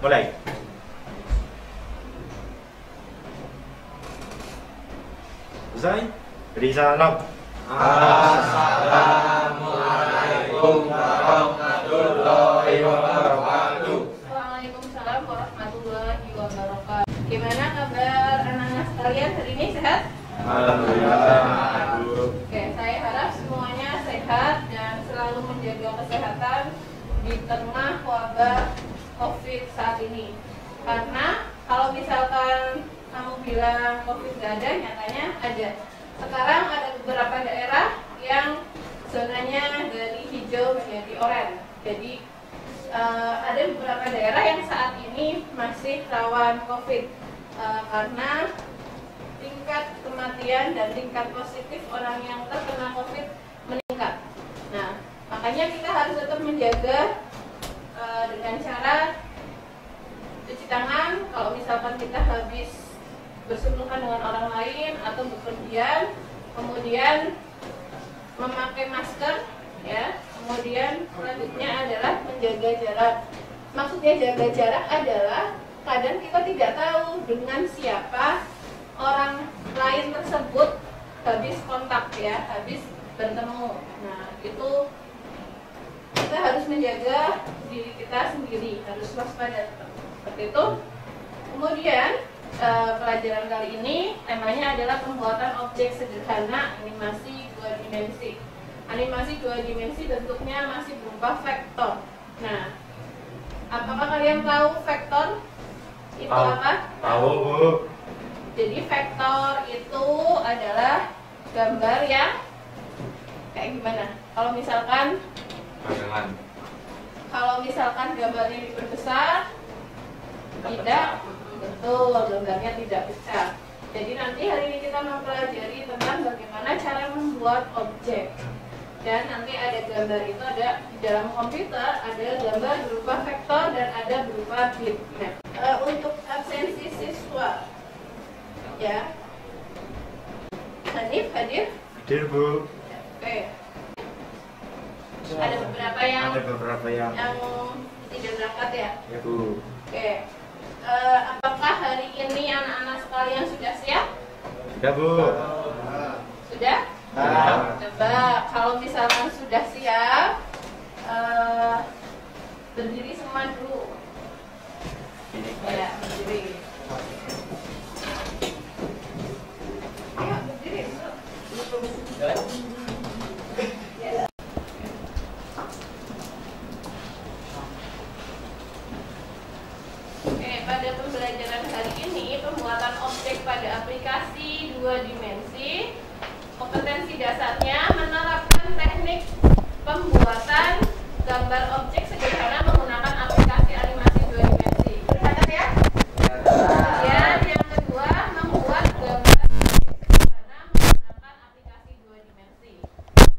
Mulai. Selesai? Dari salam. Assalamualaikum warahmatullahi wabarakatuh. Waalaikumsalam warahmatullahi wabarakatuh. Gimana kabar anak-anak sekalian hari ini, sehat? Alhamdulillah. Oke, saya harap semuanya sehat dan selalu menjaga kesehatan di tengah wabah COVID saat ini. Karena kalau misalkan kamu bilang COVID nggak ada, nyatanya ada. Sekarang ada beberapa daerah yang zonanya dari hijau menjadi oranye. Jadi ada beberapa daerah yang saat ini masih rawan COVID karena tingkat kematian dan tingkat positif orang yang terkena COVID meningkat. Nah, makanya kita harus tetap menjaga dengan cara cuci tangan kalau misalkan kita habis bersentuhan dengan orang lain atau bepergian, kemudian memakai masker, ya. Kemudian selanjutnya adalah menjaga jarak. Maksudnya jaga jarak adalah kadang kita tidak tahu dengan siapa orang lain tersebut habis kontak, ya, habis bertemu. Nah, itu kita harus menjaga diri kita sendiri, harus waspada seperti itu. Kemudian pelajaran kali ini temanya adalah pembuatan objek sederhana animasi 2 dimensi. Animasi 2 dimensi bentuknya masih berupa vektor. Nah, apakah kalian tahu vektor itu apa? Tahu, Bu. Jadi vektor itu adalah gambar yang kayak gimana? Kalau misalkan gambarnya diperbesar, tidak betul, gambarnya tidak pecah. Jadi nanti hari ini kita mempelajari tentang bagaimana cara membuat objek. Dan nanti ada gambar itu ada di dalam komputer, ada gambar berupa vektor dan ada berupa bitmap. Untuk absensi siswa, ya. Hanif hadir? Hadir, Bu. Oke. Ada beberapa yang tidak berangkat, ya. Ya, Bu. Oke. Apakah hari ini anak-anak sekalian sudah siap? Sudah, Bu. Sudah? Coba kalau misalkan sudah siap, berdiri semua dulu. Ya, berdiri. Ya, berdiri. Ya. Oke, pada pembelajaran hari ini pembuatan objek pada aplikasi 2 dimensi. Kompetensi dasarnya menerapkan teknik pembuatan gambar objek sederhana menggunakan aplikasi animasi 2 dimensi. Berangkat ya? Kemudian yang kedua, membuat gambar objek sederhana menggunakan aplikasi 2 dimensi.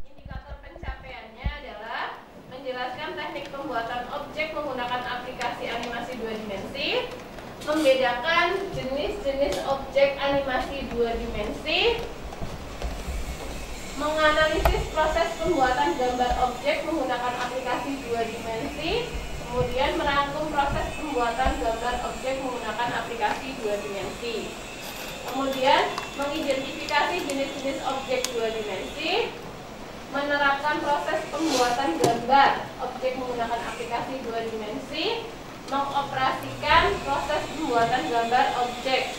Indikator pencapaiannya adalah menjelaskan teknik pembuatan objek menggunakan aplikasi animasi 2 dimensi, membedakan jenis-jenis objek animasi 2 dimensi, menganalisis proses pembuatan gambar objek menggunakan aplikasi 2 dimensi, kemudian merangkum proses pembuatan gambar objek menggunakan aplikasi 2 dimensi, kemudian mengidentifikasi jenis-jenis objek 2 dimensi, menerapkan proses pembuatan gambar objek menggunakan aplikasi 2 dimensi, mengoperasikan proses pembuatan gambar objek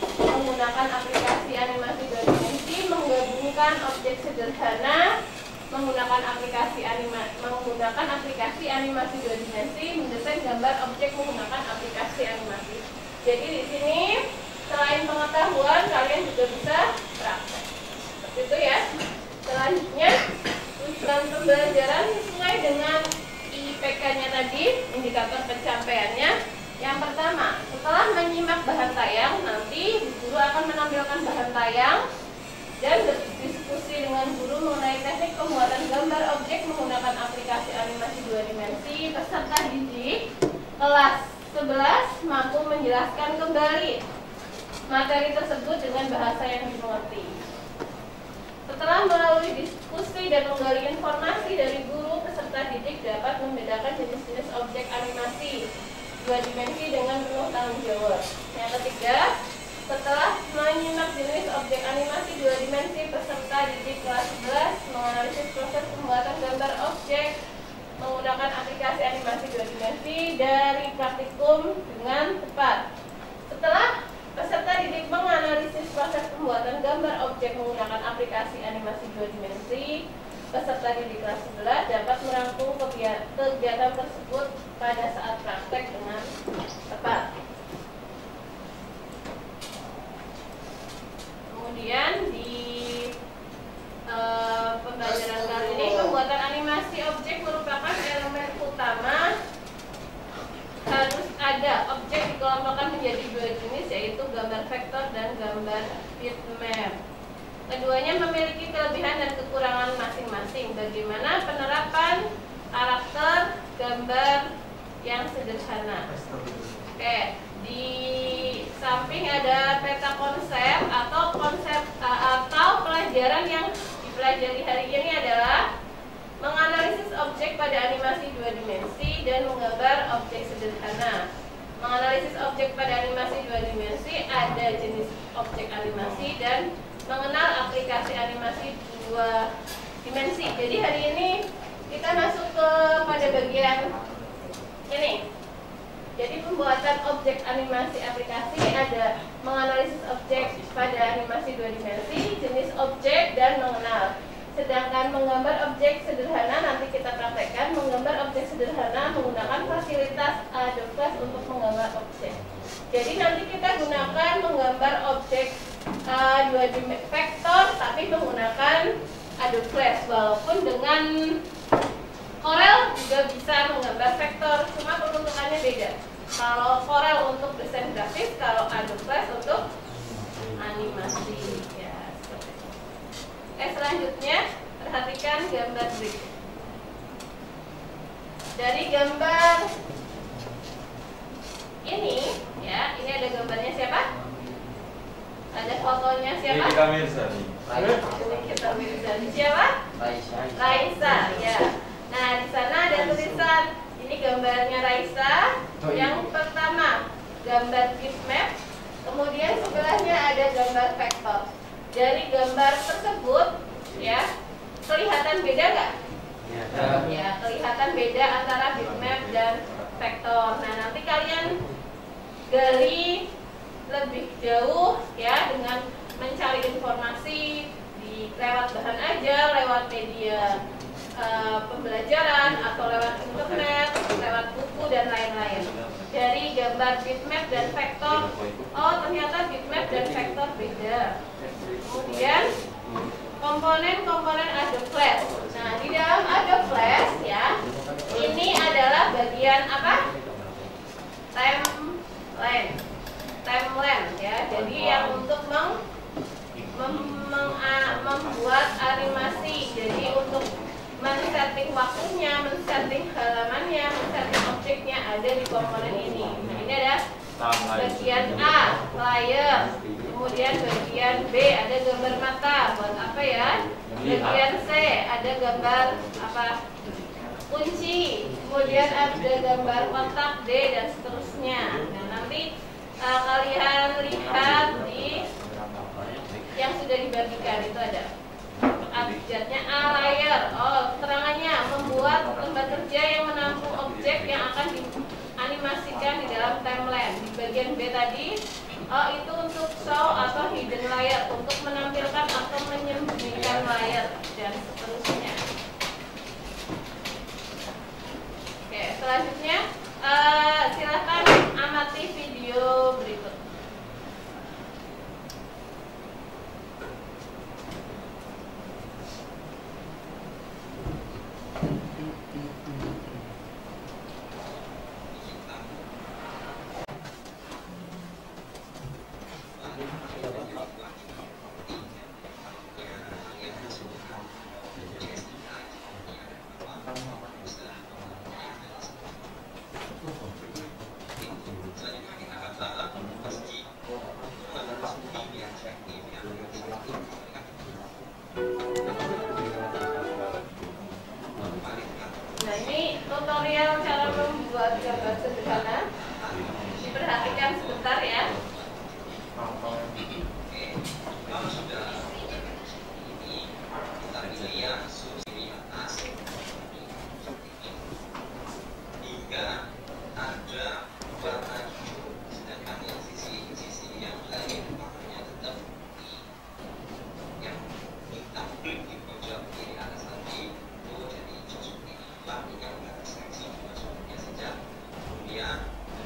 menggunakan aplikasi animasi 2 dimensi, menggabungkan objek sederhana menggunakan aplikasi animasi 2 dimensi, mendesain gambar objek menggunakan aplikasi animasi. Jadi di sini selain pengetahuan kalian juga bisa praktek. Seperti itu ya. Selanjutnya tujuan pembelajaran sesuai dengan IPK-nya tadi, indikator pencapaiannya. Yang pertama, setelah menyimak bahan tayang, nanti guru akan menampilkan bahan tayang dan berdiskusi dengan guru mengenai teknik pembuatan gambar objek menggunakan aplikasi animasi 2 dimensi. Peserta didik kelas 11 mampu menjelaskan kembali materi tersebut dengan bahasa yang dimengerti. Setelah melalui diskusi dan menggali informasi dari guru, peserta didik dapat membedakan jenis-jenis objek animasi dua dimensi dengan penuh tanggung jawab. Yang ketiga, setelah menyimak jenis objek animasi dua dimensi, peserta didik kelas 11 menganalisis proses pembuatan gambar objek menggunakan aplikasi animasi dua dimensi dari praktikum dengan tepat. Setelah peserta didik menganalisis proses pembuatan gambar objek menggunakan aplikasi animasi dua dimensi, peserta didik kelas 11 dapat merangkum kegiatan tersebut pada saat praktek dengan tepat. Kemudian di pembelajaran kali ini, pembuatan animasi objek merupakan elemen utama. Harus ada objek dikelompokkan menjadi dua jenis, yaitu gambar vektor dan gambar bitmap. Keduanya memiliki kelebihan dan kekurangan masing-masing. Bagaimana penerapan karakter gambar yang sederhana? Oke, di samping ada peta konsep atau pelajaran yang dipelajari hari ini adalah menganalisis objek pada animasi dua dimensi dan menggambar objek sederhana. Menganalisis objek pada animasi dua dimensi, ada jenis objek animasi dan mengenal aplikasi animasi dua dimensi. Jadi hari ini kita masuk pada bagian ini. Jadi pembuatan objek animasi aplikasi ada menganalisis objek pada animasi dua dimensi, jenis objek, dan mengenal. Sedangkan menggambar objek sederhana nanti kita praktekkan. Menggambar objek sederhana menggunakan fasilitas Adobe Flash untuk menggambar objek. Jadi nanti kita gunakan menggambar objek dua dimensi vektor, tapi menggunakan Adobe Flash. Walaupun dengan Corel juga bisa menggambar vektor, cuma peruntukannya beda. Kalau Corel untuk desain grafis, kalau Adobe Flash untuk animasi. Ya, seperti itu. Selanjutnya perhatikan gambar berikut. Dari gambar ini, ya, ini ada gambarnya siapa? Ada fotonya siapa? Nikita Mirzani. Nikita Mirzani. Siapa? Raisa, ya. Nah, di sana ada tulisan, ini gambarnya Raisa. Yang pertama, gambar bitmap. Kemudian sebelahnya ada gambar vektor. Dari gambar tersebut, ya, kelihatan beda nggak? Ya, kelihatan beda antara bitmap dan vektor. Nah, nanti kalian gali lebih jauh, ya, dengan mencari informasi lewat bahan ajar, lewat media pembelajaran, atau lewat internet, lewat buku, dan lain-lain. Dari gambar bitmap dan vektor, oh ternyata bitmap dan vektor beda. Kemudian komponen-komponen Adobe Flash. Nah, di dalam Adobe Flash, ya, ini adalah bagian apa? Timeline, ya. Jadi yang untuk membuat animasi. Jadi untuk men-setting waktunya, men-setting halamannya, men-setting objeknya ada di komponen ini. Nah, ini ada bagian A, layer. Kemudian bagian B ada gambar mata. Buat apa ya? Bagian C ada gambar apa? Kunci. Kemudian ada gambar kotak D dan seterusnya. Nah, nanti kalian lihat di yang sudah dibagikan itu ada abjadnya A, layer. Oh, keterangannya membuat lembar kerja yang menampung objek yang akan dianimasikan di dalam timeline. Di bagian B tadi, oh, itu untuk show atau hidden layer, untuk menampilkan atau menyembunyikan layer dan seterusnya. Oke, selanjutnya silakan amati video berikut.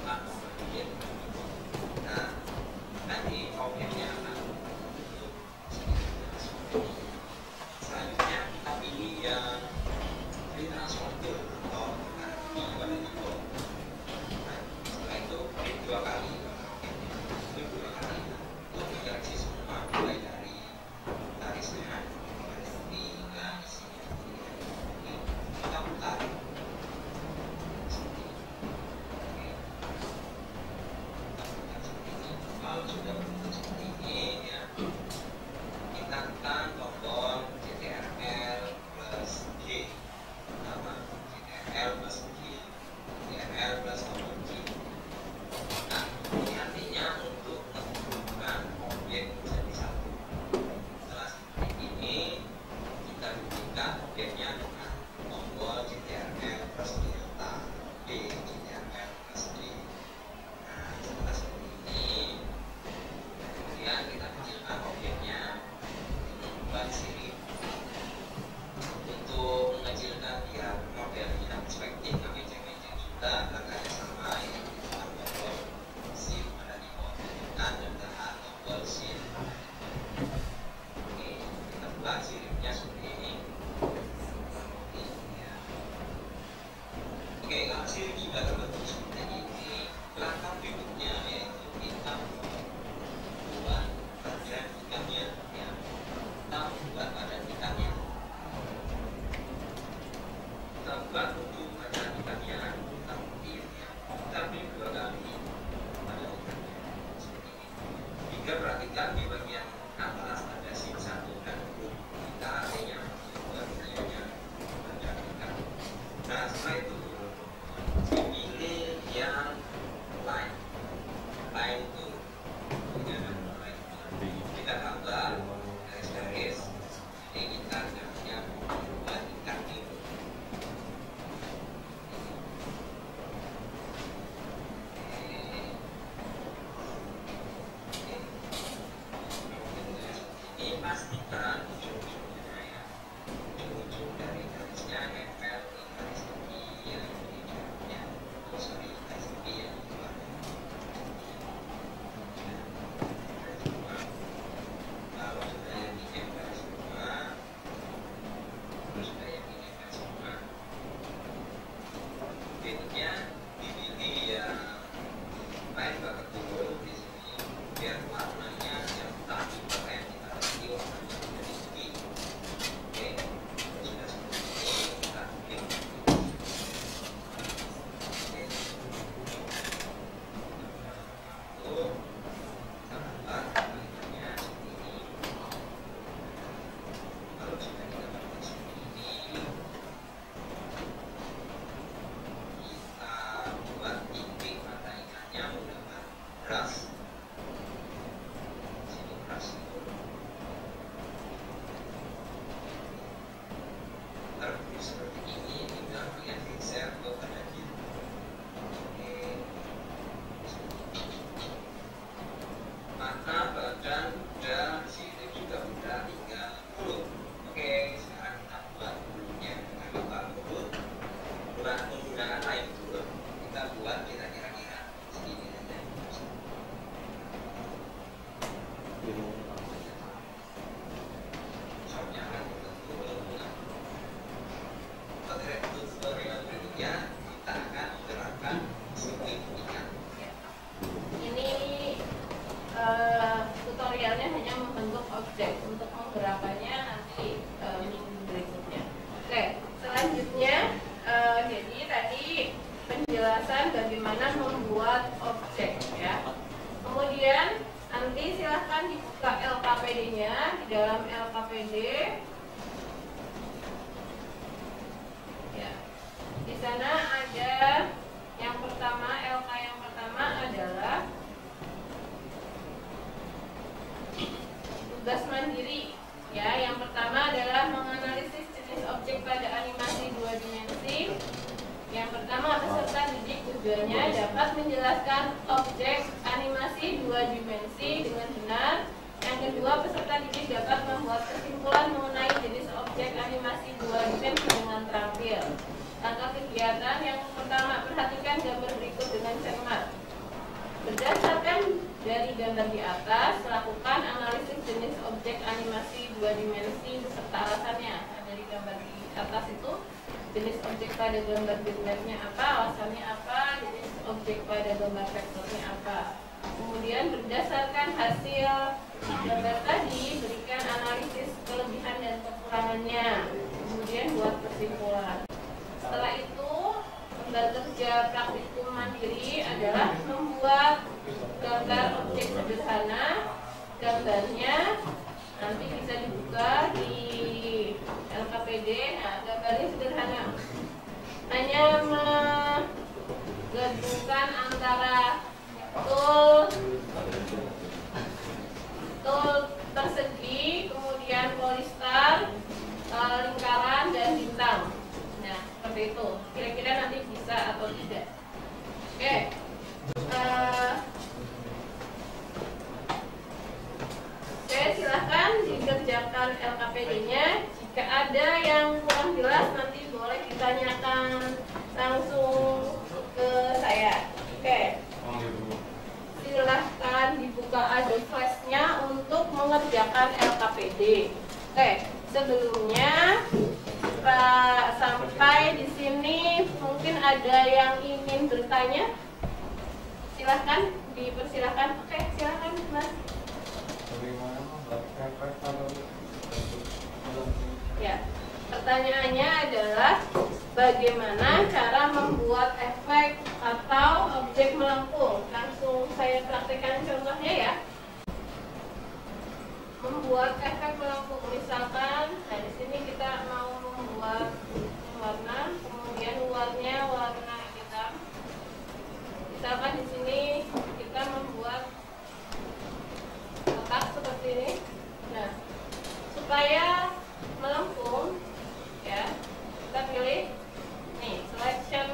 Nah, nanti objeknya akan selanjutnya kita pilih yang free transporter atau nanti pada info. Nah, setelah itu klik 2 kali. Klik 2 kali untuk menyeleksi semua mulai dari tarisnya, hingga isinya. Kita putar. Kalau sudah berbentuk seperti ini, ya, kita tekan tombol CTRL plus G, nama CTRL plus G, CTRL plus tombol G. Nah, ini artinya untuk menghubungkan objek menjadi satu. Setelah seperti ini, kita hubungkan objeknya dengan tombol CTRL plus delta D, CTRL plus D. Nah, setelah seperti ini, kemudian kita kecilkan objeknya dengan sirip. Untuk mengecilkan biar modelnya perspektif, kami cek-cek juga angkanya sama, yaitu tombol shift ada di bawah dan tekan tombol shift. Oke, kita buat siripnya seperti ini. Oke, kalau sirip sudah terbentuk seperti ini, langkah berikutnya yaitu kita membuat badan ikannya, ya. Kita membuat badan ikannya. Kita buat untuk badan ikannya, kita mungkin, ya. Kita beri 2 kali badan ikannya seperti ini. Jika perhatikan di bagian atas ada sim 1 dan huruf kita artinya bagiannya badan ikan. Nah, setelah itu pilih yang line. Line itu ini ada line. Kita tambah garis-garis. Jadi kita gambarnya buat ikan ini. Ini pastikan ujung-ujungnya, ya. Ujung-ujung dari garisnya nempel ke garis ini yang di dalamnya. Oh, sorry, garis ini yang di luarnya. Kalau sudah yang ini nempel semua, sudah yang ini nempel semua, berikutnya dipilih yang lain bakat dulu di sini biar warnanya yang tadi pakai kita ganti warnanya menjadi putih. Oke, sudah seperti ini kita klik. Oke, lalu kita buat kalimatnya seperti ini. Kalau sudah kita buat seperti ini, kita buat titik mata ikannya menggunakan brush. Sini brush itu terus seperti ini, tinggal kalian geser ke kanan kiri. Oke, mata badan udah, sirip juga udah, tinggal mulut. Oke, sekarang kita buat mulutnya dengan lebar mulut. Menggunakan line tool, kita buat kira-kira segini saja. Soalnya akan terbentuk. Pada tutorial berikutnya kita akan menerapkan sirip ikan. Ini tutorialnya hanya membentuk objek. Untuk menggerakannya nanti minggu berikutnya. Oke, selanjutnya jadi tadi penjelasan bagaimana membuat objek, ya. Kemudian nanti silahkan dibuka LKPD-nya. Di dalam LKPD, ya, di sana ada yang pertama, LK yang pertama adalah tugas mandiri, ya. Yang pertama adalah menganalisis jenis objek pada animasi 2 dimensi. Yang pertama, peserta didik tujuannya dapat menjelaskan objek animasi 2 dimensi dengan benar. Yang kedua, peserta didik dapat membuat kesimpulan mengenai jenis objek animasi 2 dimensi dengan terampil. Langkah kegiatan yang pertama, perhatikan gambar berikut dengan cermat. Berdasarkan dari gambar di atas, lakukan analisis jenis objek animasi 2 dimensi beserta alasannya. Nah, dari gambar di atas itu jenis objek pada gambar bitmapnya apa, alasannya apa, jenis objek pada gambar vektornya apa. Kemudian berdasarkan hasil gambar tadi, berikan analisis kelebihan dan kekurangannya. Kemudian buat kesimpulan. Setelah itu, gambar kerja praktikum mandiri adalah membuat gambar objek sederhana. Gambarnya nanti bisa dibuka di LKPD. Nah, gambarnya sederhana, hanya menggabungkan antara tool persegi, kemudian polistar, lingkaran, dan bintang. Nah, seperti itu. Kira-kira nanti bisa atau tidak. Oke. Silahkan dikerjakan LKPD-nya. Jika ada yang kurang jelas, nanti boleh ditanyakan langsung ke saya. Oke. Silahkan dibuka Adobe Flash-nya untuk mengerjakan LKPD. Oke, sebelumnya sampai di sini mungkin ada yang ingin bertanya. Silahkan, dipersilahkan. Oke, silahkan Mas. Ya, pertanyaannya adalah bagaimana cara membuat efek atau objek melengkung. Langsung saya praktekkan contohnya ya. Membuat efek melengkung, misalkan, nah di sini kita mau membuat warna, kemudian luarnya warna hitam. Misalkan di sini kita membuat kotak seperti ini. Nah, supaya melengkung, ya, kita pilih nih selection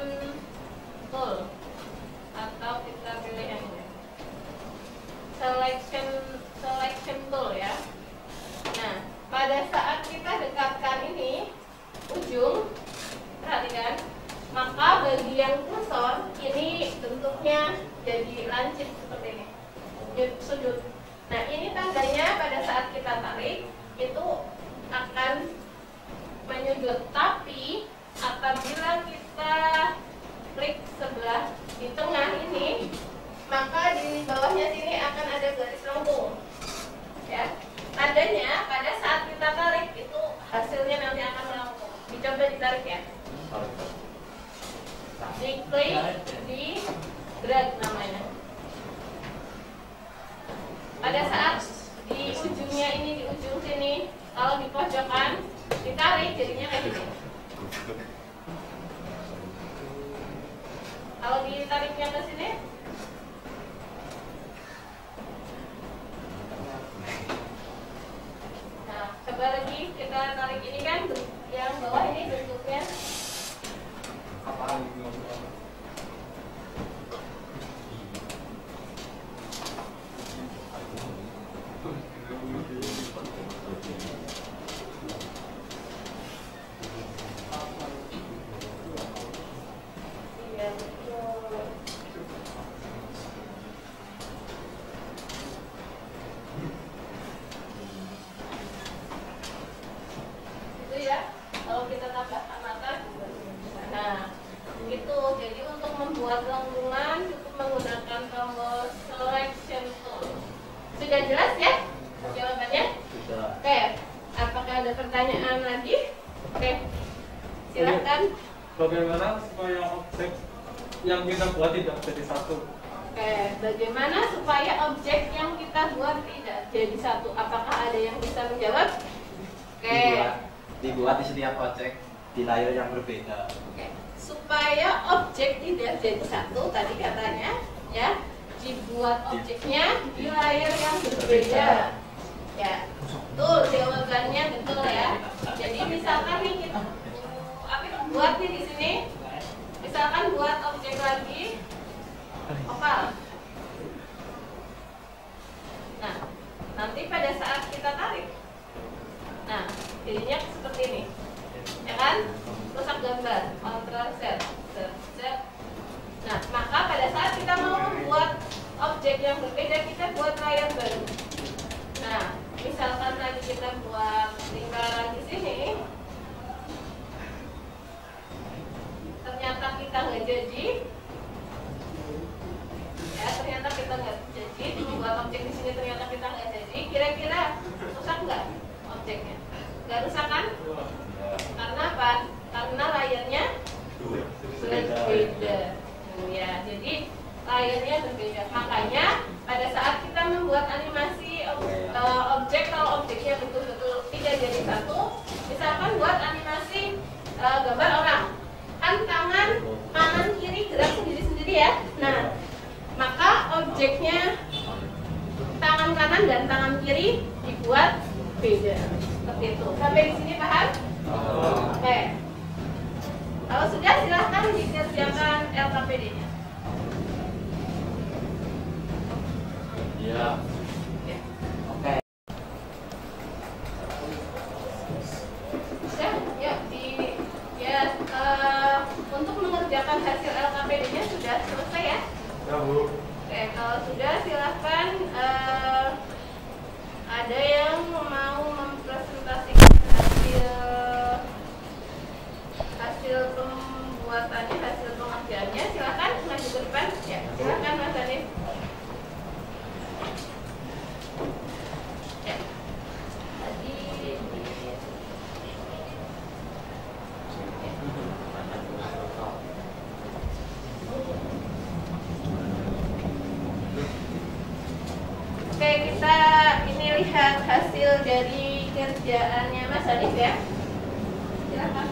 tool atau kita pilih yang ini selection tool ya. Nah, pada saat kita dekatkan ini ujung, perhatikan, maka bagian kursor ini bentuknya jadi lancip seperti ini, sudut. Nah, ini tandanya pada saat kita tarik itu akan menyudut, tapi apabila kita klik sebelah di tengah ini, maka di bawahnya sini akan ada garis lengkung ya. Tandanya pada saat kita tarik itu hasilnya nanti akan melengkung. Dicoba ditarik ya, diklik, di drag namanya. Pada saat di ujungnya ini, di ujung sini, kalau di pojokan ditarik jadinya kayak gini. Kalau ditariknya ke sini, nah coba lagi kita tarik ini kan, yang bawah ini bentuknya bagaimana supaya objek yang kita buat tidak jadi satu? Bagaimana supaya objek yang kita buat tidak jadi satu? Apakah ada yang bisa menjawab? Dibuat di setiap objek di layar yang berbeda. Supaya objek tidak jadi satu, tadi katanya ya, dibuat objeknya di layar yang berbeda. Ya, betul, jawabannya betul ya. Jadi misalkan nih kita buat nih di sini, misalkan buat objek lagi oval. Nah, nanti pada saat kita tarik, nah jadinya seperti ini, ya kan? Rusak gambar, Ctrl Z. Nah, maka pada saat kita mau membuat yang berbeda, kita buat layar baru. Nah, misalkan tadi kita buat lingkaran di sini, ternyata kita nggak jadi. Ya, ternyata kita nggak jadi. Membuat objek di sini ternyata kita nggak jadi. Kira-kira rusak nggak objeknya? Nggak rusak kan? Karena apa? Karena layarnya berbeda. Ya, jadi layarnya berbeda. Makanya pada saat kita membuat animasi objek, kalau objeknya betul-betul tidak jadi satu, misalkan buat animasi gambar orang, kan tangan kanan kiri gerak sendiri-sendiri ya. Nah, maka objeknya tangan kanan dan tangan kiri dibuat beda. Seperti itu. Sampai di sini paham? Oke. Kalau sudah, silahkan dikerjakan LKPD-nya. Iya. Oke. Sudah, ya, untuk mengerjakan hasil LKPD-nya sudah selesai ya? Ya Bu. Oke, kalau sudah silahkan ada yang mau mempresentasikan hasil pembuatannya, hasil pengerjaannya, silahkan maju ke depan. Ya, silahkan Mas Hanif. Ya. Tadi Oke, kita ini lihat hasil dari kerjaannya Mas Hanif ya. Silakan.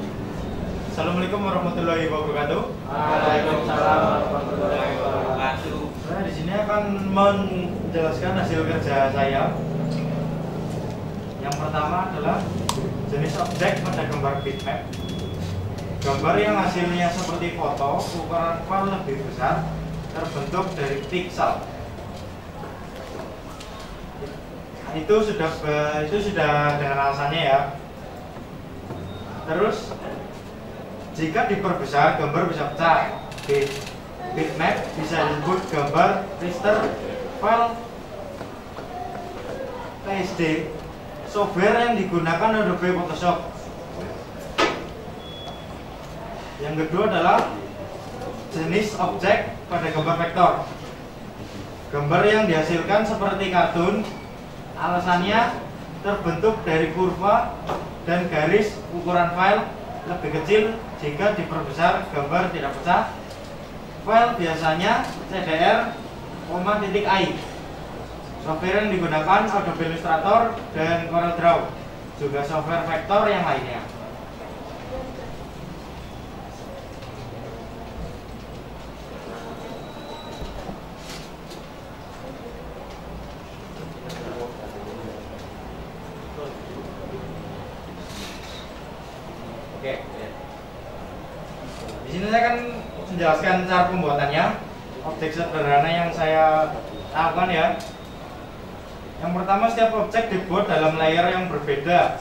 Assalamualaikum warahmatullahi wabarakatuh. Waalaikumsalam warahmatullahi wabarakatuh. Saya di sini akan menjelaskan hasil kerja saya. Yang pertama adalah jenis objek pada gambar bitmap. Gambar yang hasilnya seperti foto, ukuran file lebih besar, terbentuk dari piksel. Itu sudah dengan alasannya ya. Terus jika diperbesar, gambar bisa pecah. Bitmap bisa disebut gambar raster file PSD. Software yang digunakan Adobe Photoshop. Yang kedua adalah jenis objek pada gambar vektor. Gambar yang dihasilkan seperti kartun, alasannya terbentuk dari kurva dan garis. Ukuran file lebih kecil jika diperbesar, gambar tidak pecah. File biasanya CDR, .i. Software yang digunakan Adobe Illustrator dan CorelDRAW, juga software vektor yang lainnya. Oke. Di sini saya akan menjelaskan cara pembuatannya. Objek sederhana yang saya lakukan ya. Yang pertama, setiap objek dibuat dalam layer yang berbeda.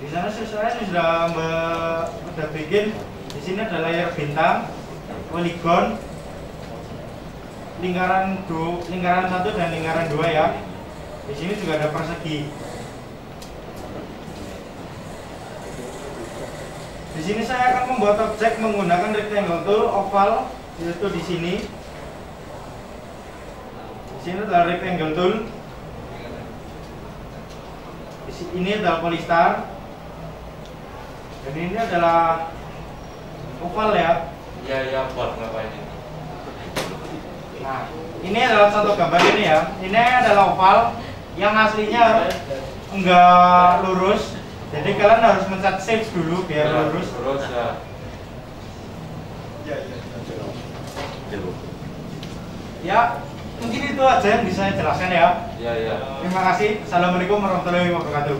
Di sana saya sudah bikin. Di sini ada layer bintang, poligon, lingkaran 1 dan lingkaran 2 ya. Di sini juga ada persegi. Di sini saya akan membuat objek menggunakan rectangle tool, oval, yaitu di sini. Di sini adalah rectangle tool. Ini adalah polistar. Dan ini adalah oval ya. Iya, buat ngapain ini? Nah, ini adalah satu gambar ini ya. Ini adalah oval yang aslinya enggak lurus. Jadi kalian harus mencet shift dulu biar lurus. Lurus ya. Ya, mungkin itu aja yang bisa saya jelaskan ya. Iya. Terima kasih. Assalamualaikum warahmatullahi wabarakatuh.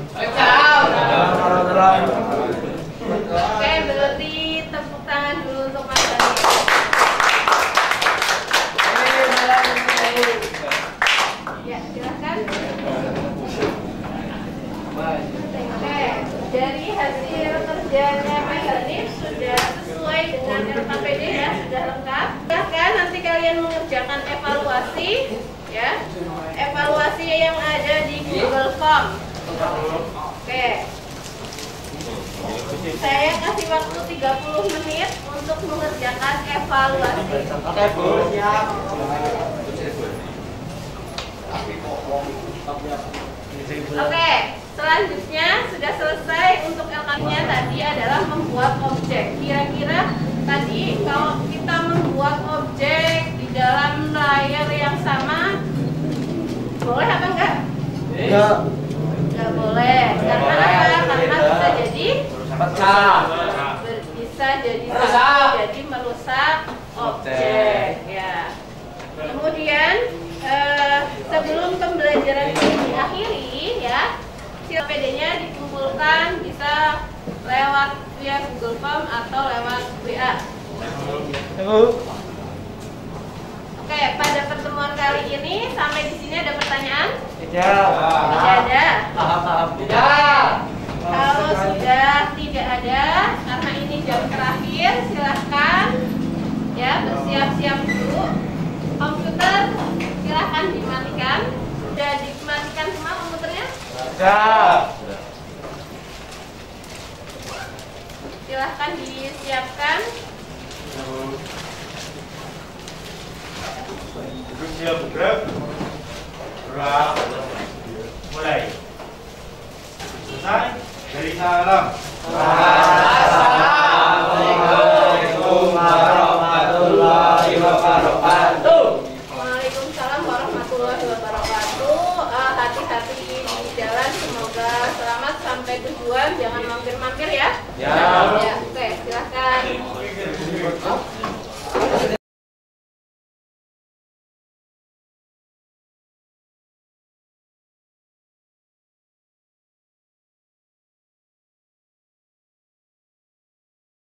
Oke, berarti tepuk tangan dulu untuk Mas Hanif. Ya, silakan. Oke, dari hasil kerjanya Mas Hanif sudah sesuai dengan LKPD ya, sudah lengkap. Silahkan nanti kalian mengerjakan evaluasi Ya, evaluasi yang ada di Google Form. Oke. Saya kasih waktu 30 menit untuk mengerjakan evaluasi. Oke, Bu. Siap. Oke, selanjutnya sudah selesai untuk LKM-nya tadi adalah membuat objek. Kira-kira tadi kalau kita membuat objek di dalam layar yang sama, boleh apa enggak? Enggak. Enggak boleh. Karena apa? Karena bisa jadi merusak objek. Ya. Kemudian sebelum pembelajaran ini diakhiri, ya, PD-nya dikumpulkan bisa lewat via Google Form atau lewat WA. Oke, pada pertemuan kali ini sampai di sini ada pertanyaan? Tidak. Tidak ada. Tidak. Kalau sudah tidak ada, karena ini jam terakhir, silahkan ya bersiap-siap dulu. Komputer silahkan dimatikan. Sudah dimatikan semua komputernya? Sudah. Silahkan disiapkan. Siap bergerak. Gerak. Mulai. Selesai. Dari salam. Assalamualaikum warahmatullahi wabarakatuh. Waalaikumsalam warahmatullahi wabarakatuh. Hati-hati di jalan, semoga selamat sampai tujuan. Jangan mampir-mampir ya. Ya. Ya.